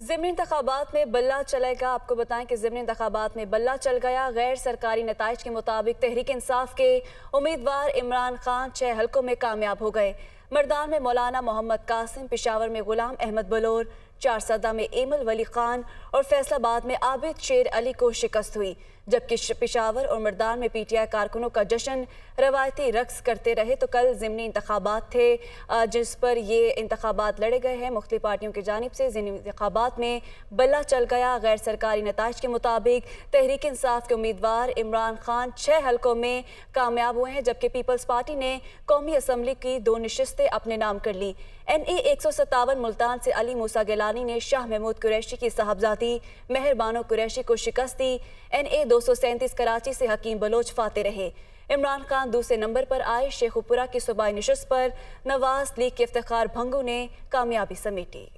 ज़िमनी इंतखाबात में बल्ला चलेगा। आपको बताएं कि ज़िमनी इंतखाबात में बल्ला चल गया। गैर सरकारी नताइज के मुताबिक तहरीक इंसाफ के उम्मीदवार इमरान खान 6 हलकों में कामयाब हो गए। मर्दान में मौलाना मोहम्मद कासिम, पेशावर में गुलाम अहमद बलोर, चारसदा में एमल वली खान और फैसलाबाद में आबिद शेर अली को शिकस्त हुई। जबकि पेशावर और मर्दान में पीटीआई कारकुनों का जश्न रवायती रक्स करते रहे। तो कल ज़िमनी इंतखाबात थे जिस पर ये इंतखाबात लड़े गए हैं मुख्तलिफ पार्टियों की जानिब से। ज़िमनी इंतखाबात में बल्ला चल गया। गैर सरकारी नताइज के मुताबिक तहरीक इंसाफ के उम्मीदवार इमरान खान 6 हलकों में कामयाब हुए हैं, जबकि पीपल्स पार्टी ने कौमी असम्बली की 2 नशिस्तें अपने नाम कर ली। NA 157 मुल्तान से अली मूसा गिलानी ने शाह महमूद कुरैशी की साहबजादी मेहरबानो कुरैशी को शिकस्त दी। NA 237 कराची से हकीम बलोच फाते रहे। इमरान खान दूसरे नंबर पर आए। शेखुपुरा की सूबाई नशिस्त पर नवाज लीग के इफ्तिखार भंगू ने कामयाबी समेटी।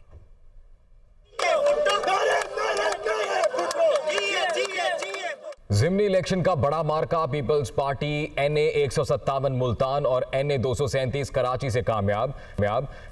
ज़िमनी इलेक्शन का बड़ा मार्का पीपल्स पार्टी NA 157 मुल्तान और NA 237 कराची से कामयाब।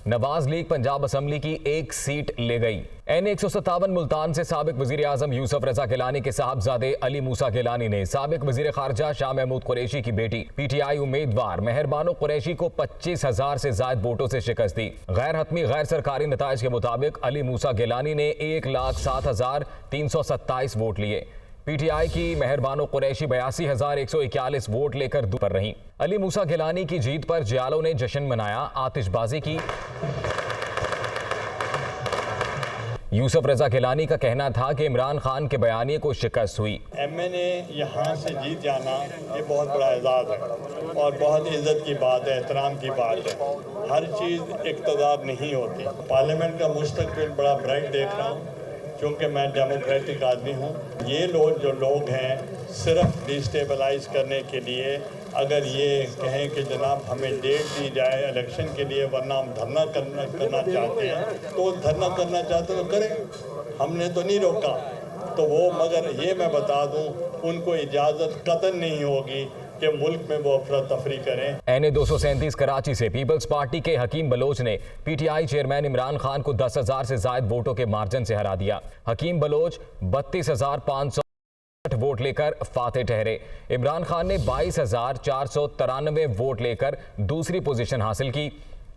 नवाज लीग पंजाब असम्बली की 1 सीट ले गई। NA 157 मुल्तान से साबिक वजीर आजम यूसुफ रजा गिलानी के साहबजादे अली मूसा गिलानी ने साबिक वजीर खारजा शाह महमूद कुरैशी की बेटी PTI उम्मीदवार मेहरबानो कुरैशी को 25,000 से ज्यादा वोटों से शिकस्त दी। गैर हतमी गैर सरकारी नताइज के मुताबिक अली मूसा गिलानी ने 1,07,327 वोट लिए। PTI की मेहरबानो कुरैशी 82,141 वोट लेकर दूर पर रहीं। अली मूसा गिलानी की जीत पर जियालों ने जश्न मनाया, आतिशबाजी की। यूसुफ रजा गिलानी का कहना था कि इमरान खान के बयानिए को शिकस्त हुई। MNA यहाँ से जीत जाना ये बहुत बड़ा एजाज़ है और बहुत इज्जत की बात है, एहतराम की बात है। हर चीज़ इक़्तिदार नहीं होती। पार्लियामेंट का मुस्तक़बिल बड़ा ब्राइट देख रहा हूँ क्योंकि मैं डेमोक्रेटिक आदमी हूँ। ये लोग हैं सिर्फ डिस्टेबलाइज करने के लिए अगर ये कहें कि जनाब हमें डेट दी जाए इलेक्शन के लिए वरना हम धरना करना चाहते हैं, तो धरना करना चाहते तो करें, हमने तो नहीं रोका। तो वो मगर ये मैं बता दूँ उनको इजाज़त कतई नहीं होगी कि मुल्क में वो अफरा तफरी करें। NA 237 कराची से पीपल्स पार्टी के हकीम बलोच ने PTI चेयरमैन इमरान खान को 10,000 से ज्यादा वोटों के मार्जिन से हरा दिया। हकीम बलोच 32,500 वोट लेकर फाते ठहरे। इमरान खान ने 22,493 वोट लेकर दूसरी पोजीशन हासिल की।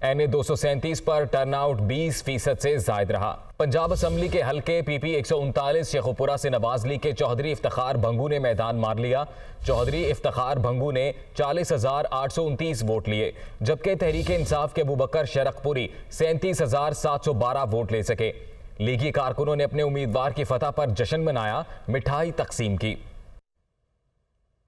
NA 237 पर टर्नआउट 20% से जायद रहा। पंजाब असम्बली के हल्के PP 139 शेखुपुरा से नवाज लीग के चौधरी इफ्तिखार भंगू ने मैदान मार लिया। चौधरी इफ्तिखार भंगू ने 40,829 वोट लिए, जबकि तहरीक इंसाफ के अबूबकर शरकपुरी 37,712 वोट ले सके। लीगी कारकुनों ने अपने उम्मीदवार की फतह पर जश्न मनाया, मिठाई तकसीम की।